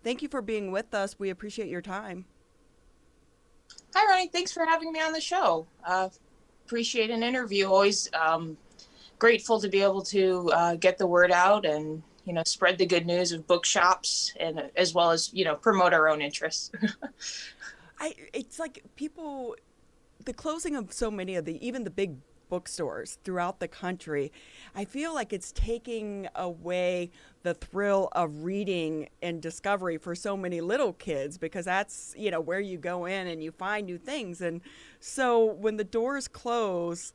Thank you for being with us. We appreciate your time. Hi, Ronnie. Thanks for having me on the show. Appreciate an interview. Always grateful to be able to get the word out and spread the good news of bookshops and as well as promote our own interests. It's like people, the closing of so many of even the big bookstores throughout the country, I feel like it's taking away the thrill of reading and discovery for so many little kids, because that's, where you go in and you find new things. And so when the doors close,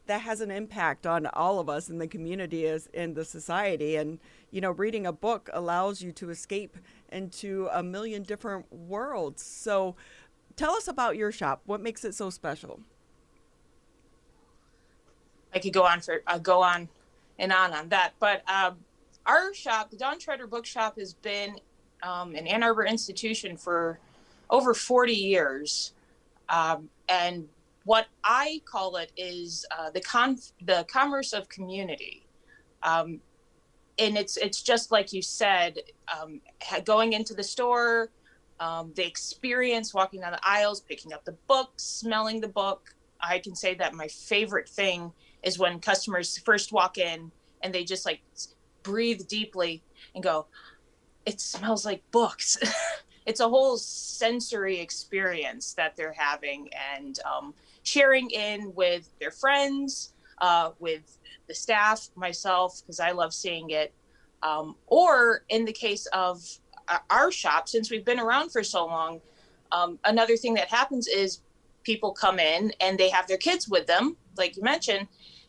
that has an impact on all of us in the community as in the society. And reading a book allows you to escape into a million different worlds. So tell us about your shop. What makes it so special? I could go on and on that, but our shop, the Don Treader Bookshop, has been an Ann Arbor institution for over 40 years. And what I call it is the commerce of community. And it's just like you said, going into the store, the experience, walking down the aisles, picking up the book, smelling the book. I can say that my favorite thing is when customers first walk in and they just like breathe deeply and go, it smells like books. It's a whole sensory experience that they're having, and sharing in with their friends, with the staff, myself, because I love seeing it. Or in the case of our shop, since we've been around for so long, another thing that happens is people come in and they have their kids with them, like you mentioned,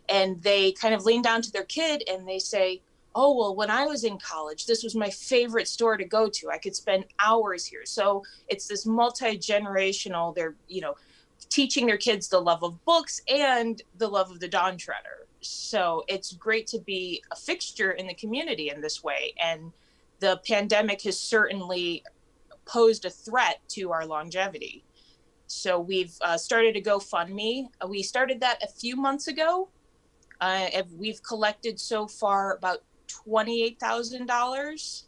and they kind of lean down to their kid and they say, oh, well, when I was in college, this was my favorite store to go to. I could spend hours here. So it's this multi-generational, they're, teaching their kids the love of books and the love of the Dawn Treader. So it's great to be a fixture in the community in this way. And the pandemic has certainly posed a threat to our longevity. So we've started a GoFundMe. We started that a few months ago. We've collected so far about $28,000,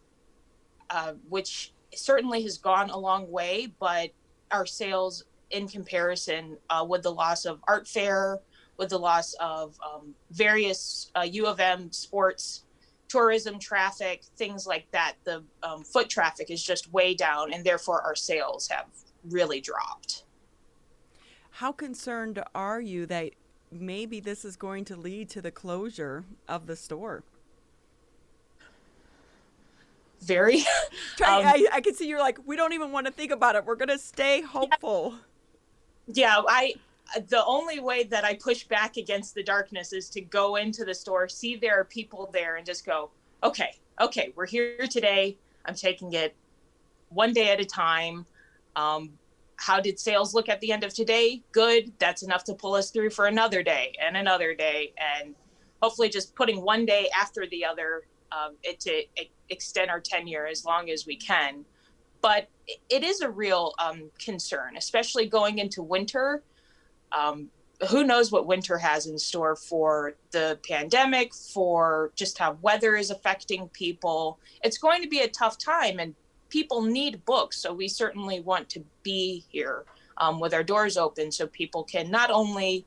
which certainly has gone a long way, but our sales in comparison, with the loss of art fair, with the loss of various U of M sports, tourism traffic, things like that, the foot traffic is just way down, and therefore our sales have really dropped. How concerned are you that maybe this is going to lead to the closure of the store? Very. I can see you're like, we don't even want to think about it. We're going to stay hopeful. Yeah, the only way that I push back against the darkness is to go into the store, see there are people there, and just go, okay, we're here today. I'm taking it one day at a time. How did sales look at the end of today? Good. That's enough to pull us through for another day and another day, and hopefully just putting one day after the other to extend our tenure as long as we can. But it is a real concern, especially going into winter. Who knows what winter has in store for the pandemic, for just how weather is affecting people. It's going to be a tough time, and people need books. So we certainly want to be here with our doors open so people can not only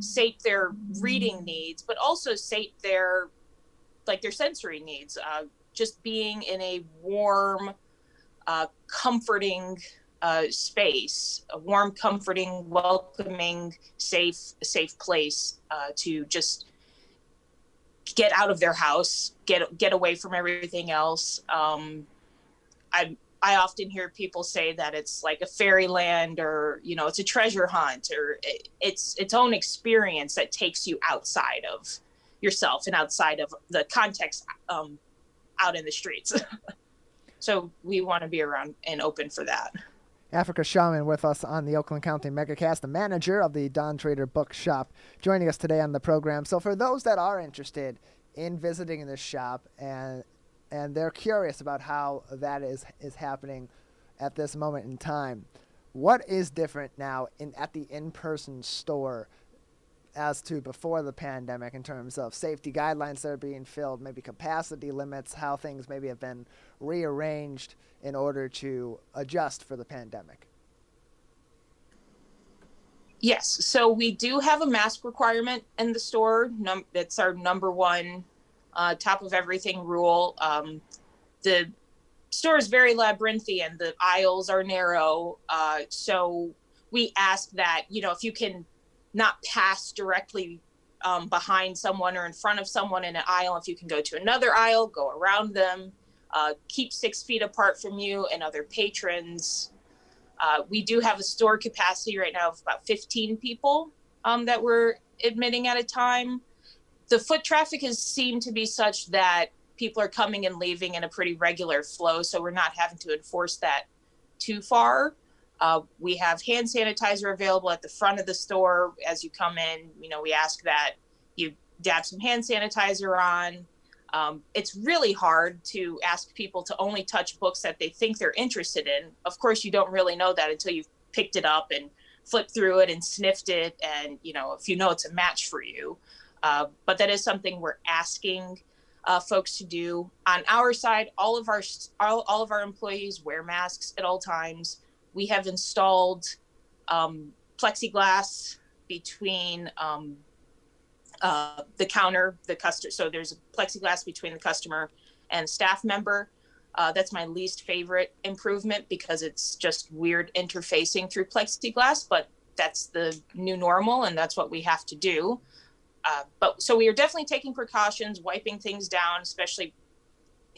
sate their reading needs, but also sate their sensory needs. Just being in a warm, comforting space, a warm, comforting, welcoming, safe place to just get out of their house, get away from everything else. I often hear people say that it's like a fairyland, or it's a treasure hunt, or it's its own experience that takes you outside of yourself and outside of the context out in the streets. So we want to be around and open for that. Africa Schaumann with us on the Oakland County Megacast, the manager of the Dawn Treader Bookshop, joining us today on the program. So for those that are interested in visiting this shop and they're curious about how that is happening at this moment in time, what is different now at the in-person store as to before the pandemic in terms of safety guidelines that are being filled, maybe capacity limits, how things maybe have been rearranged in order to adjust for the pandemic? Yes, so we do have a mask requirement in the store. That's our number one top of everything rule. The store is very labyrinthian. The aisles are narrow. So we ask that, if you can not pass directly behind someone or in front of someone in an aisle, if you can go to another aisle, go around them, keep 6 feet apart from you and other patrons. We do have a store capacity right now of about 15 people that we're admitting at a time. The foot traffic has seemed to be such that people are coming and leaving in a pretty regular flow, so we're not having to enforce that too far. We have hand sanitizer available at the front of the store. As you come in, we ask that you dab some hand sanitizer on. It's really hard to ask people to only touch books that they think they're interested in. Of course, you don't really know that until you've picked it up and flipped through it and sniffed it, and if you know it's a match for you. But that is something we're asking folks to do. On our side, all of our employees wear masks at all times. We have installed plexiglass between the counter, the customer. So there's a plexiglass between the customer and staff member. That's my least favorite improvement because it's just weird interfacing through plexiglass, but that's the new normal and that's what we have to do. But so we are definitely taking precautions, wiping things down, especially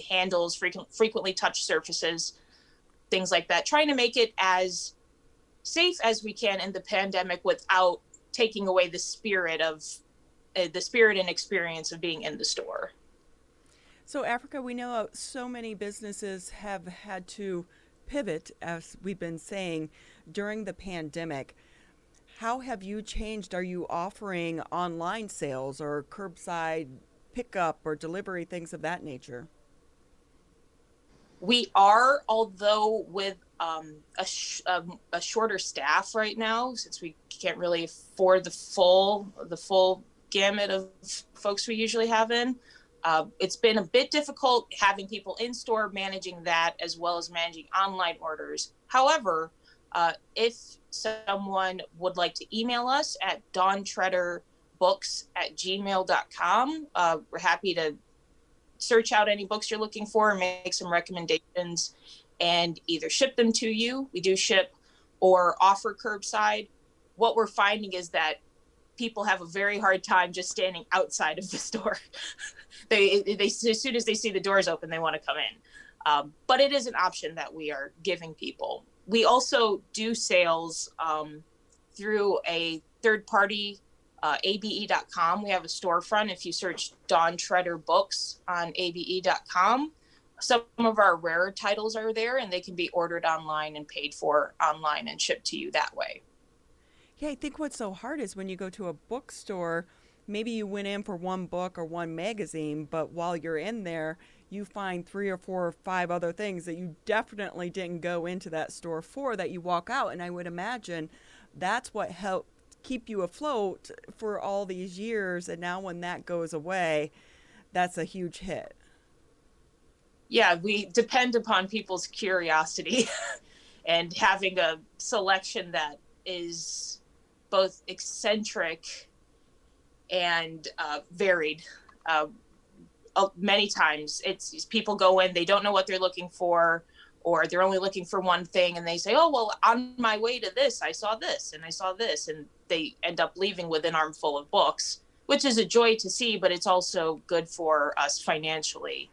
handles, frequently touched surfaces, things like that, trying to make it as safe as we can in the pandemic without taking away the spirit and experience of being in the store. So, Africa, we know so many businesses have had to pivot, as we've been saying, during the pandemic. How have you changed? Are you offering online sales or curbside pickup or delivery, things of that nature? We are, although with a shorter staff right now, since we can't really afford the full gamut of folks we usually have in. It's been a bit difficult having people in store managing that as well as managing online orders. However, if someone would like to email us at dawntreaderbooks@gmail.com, we're happy to search out any books you're looking for and make some recommendations and either ship them to you. We do ship or offer curbside. What we're finding is that people have a very hard time just standing outside of the store. They as soon as they see the doors open, they want to come in. But it is an option that we are giving people. We also do sales through a third party, abe.com. We have a storefront. If you search Dawn Treader Books on abe.com, some of our rarer titles are there and they can be ordered online and paid for online and shipped to you that way. Yeah, I think what's so hard is when you go to a bookstore, maybe you went in for one book or one magazine, but while you're in there, you find 3 or 4 or 5 other things that you definitely didn't go into that store for, that you walk out. And I would imagine that's what helped keep you afloat for all these years. And now when that goes away, that's a huge hit. Yeah, we depend upon people's curiosity and having a selection that is both eccentric and varied. Many times it's people go in, they don't know what they're looking for, or they're only looking for one thing and they say, oh, well, on my way to this, I saw this and I saw this. And they end up leaving with an armful of books, which is a joy to see, but it's also good for us financially.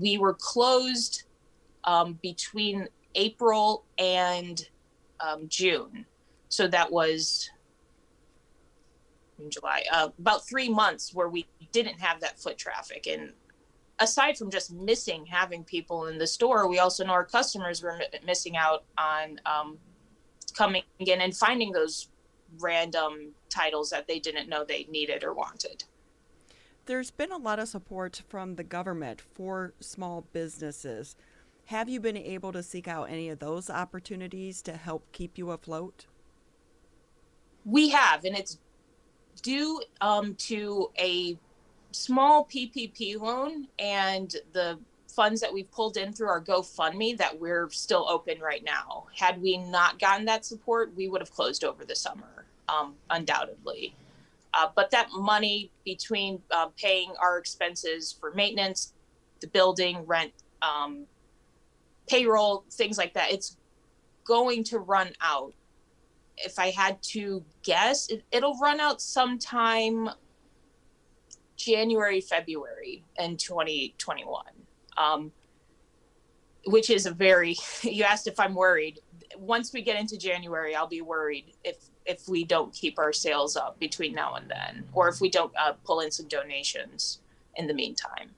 We were closed between April and June. So that was in July, about 3 months where we didn't have that foot traffic. And aside from just missing having people in the store, we also know our customers were missing out on coming in and finding those random titles that they didn't know they needed or wanted. There's been a lot of support from the government for small businesses. Have you been able to seek out any of those opportunities to help keep you afloat? We have, and it's due to a small PPP loan and the funds that we've pulled in through our GoFundMe that we're still open right now. Had we not gotten that support, we would have closed over the summer, undoubtedly. But that money between paying our expenses for maintenance, the building, rent, payroll, things like that, it's going to run out. If I had to guess, it'll run out sometime January, February in 2021, which is you asked if I'm worried. Once we get into January, I'll be worried if we don't keep our sales up between now and then, or if we don't pull in some donations in the meantime.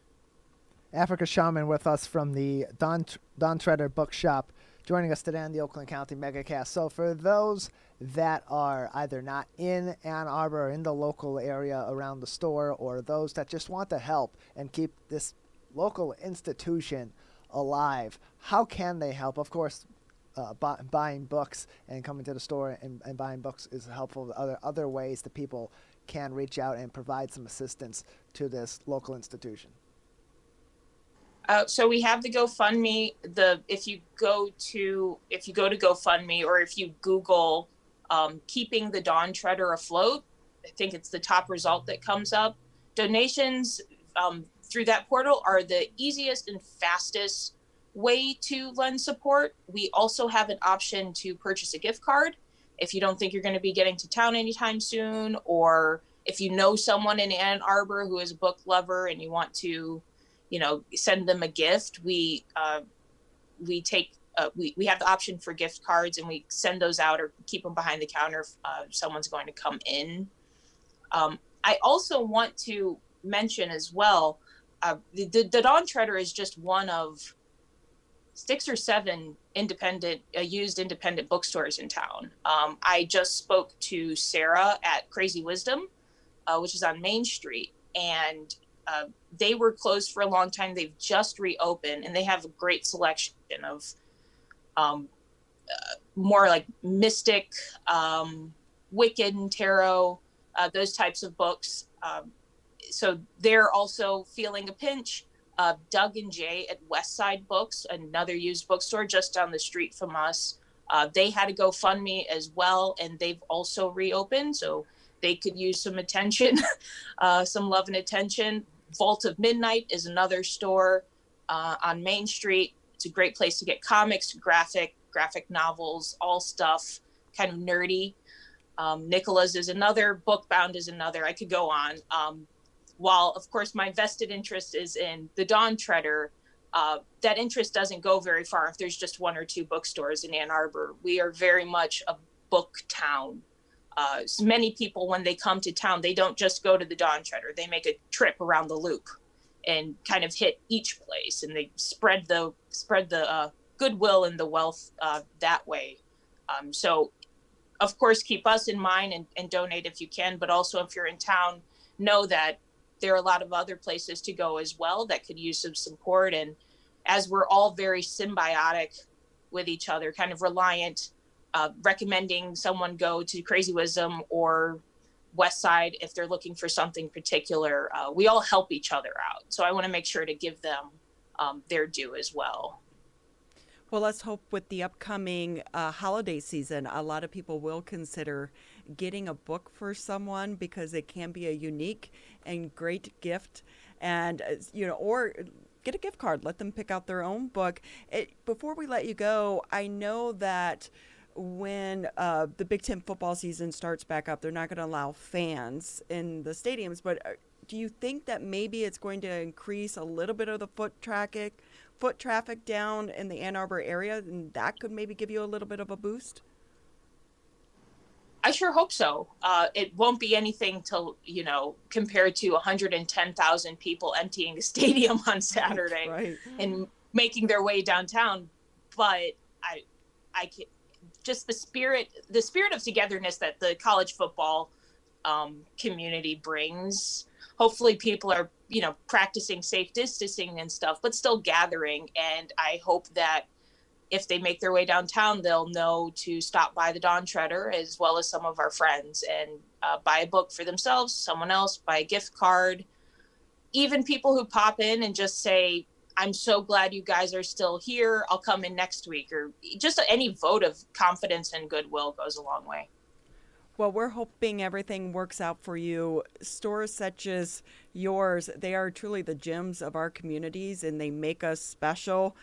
Africa Schaumann with us from the Don Treader Bookshop, joining us today on the Oakland County MegaCast. So for those that are either not in Ann Arbor or in the local area around the store, or those that just want to help and keep this local institution alive, how can they help? Of course, buying books and coming to the store and buying books is helpful. Other ways that people can reach out and provide some assistance to this local institution. So we have the GoFundMe. If you go to GoFundMe, or if you Google keeping the Dawn Treader afloat, I think it's the top result that comes up. Donations through that portal are the easiest and fastest way to lend support. We also have an option to purchase a gift card if you don't think you're going to be getting to town anytime soon, or if you know someone in Ann Arbor who is a book lover and you want to, send them a gift. We have the option for gift cards, and we send those out or keep them behind the counter if someone's going to come in. I also want to mention as well, the Dawn Treader is just one of 6 or 7 used independent bookstores in town. I just spoke to Sarah at Crazy Wisdom, which is on Main Street, and they were closed for a long time. They've just reopened, and they have a great selection of more like mystic, Wiccan and tarot, those types of books. So they're also feeling a pinch. Doug and Jay at Westside Books, another used bookstore just down the street from us, they had a GoFundMe as well, and they've also reopened, so they could use some attention, some love and attention. Vault of Midnight is another store on Main Street. It's a great place to get comics, graphic novels, all stuff kind of nerdy. Nicola's is another, Bookbound is another. I could go on. While, of course, my vested interest is in the Dawn Treader, that interest doesn't go very far if there's just 1 or 2 bookstores in Ann Arbor. We are very much a book town. So many people, when they come to town, they don't just go to the Dawn Treader. They make a trip around the loop and kind of hit each place, and they spread the goodwill and the wealth that way. So, of course, keep us in mind and donate if you can. But also, if you're in town, know that there are a lot of other places to go as well that could use some support. And as we're all very symbiotic with each other, kind of reliant, recommending someone go to Crazy Wisdom or Westside if they're looking for something particular. We all help each other out. So I want to make sure to give them their due as well. Well, let's hope with the upcoming holiday season, a lot of people will consider getting a book for someone, because it can be a unique and great gift. And, or get a gift card, let them pick out their own book. Before we let you go, I know that when the Big Ten football season starts back up, they're not going to allow fans in the stadiums. But do you think that maybe it's going to increase a little bit of the foot traffic down in the Ann Arbor area, and that could maybe give you a little bit of a boost? I sure hope so. It won't be anything compared to 110,000 people emptying the stadium on Saturday right. and making their way downtown. But I can, just the spirit of togetherness that the college football community brings. Hopefully people are, practicing safe distancing and stuff, but still gathering. And I hope that if they make their way downtown, they'll know to stop by the Dawn Treader as well as some of our friends and buy a book for themselves, someone else, buy a gift card. Even people who pop in and just say, I'm so glad you guys are still here. I'll come in next week. Or just any vote of confidence and goodwill goes a long way. Well, we're hoping everything works out for you. Stores such as yours, they are truly the gems of our communities, and they make us special.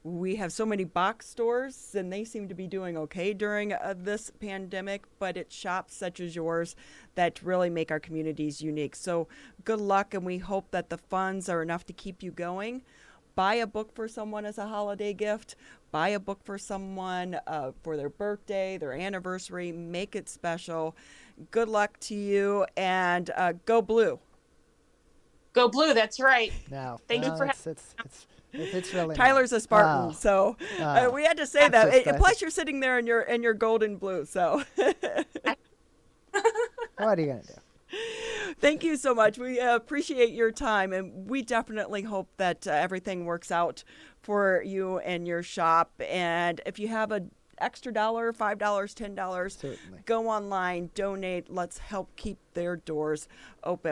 We have so many box stores, and they seem to be doing okay during this pandemic, but it's shops such as yours that really make our communities unique. So good luck, and we hope that the funds are enough to keep you going. Buy a book for someone as a holiday gift. Buy a book for someone for their birthday, their anniversary. Make it special. Good luck to you, and go blue. Go blue, that's right. No, Thank you for having it's really Tyler's not. a Spartan, so we had to say that. Just Plus, you're sitting there in your golden blue. So, what are you gonna do? thank you so much. We appreciate your time, and we definitely hope that everything works out for you and your shop. And if you have an extra $1, $5, $10, Certainly. go online, donate. Let's help keep their doors open.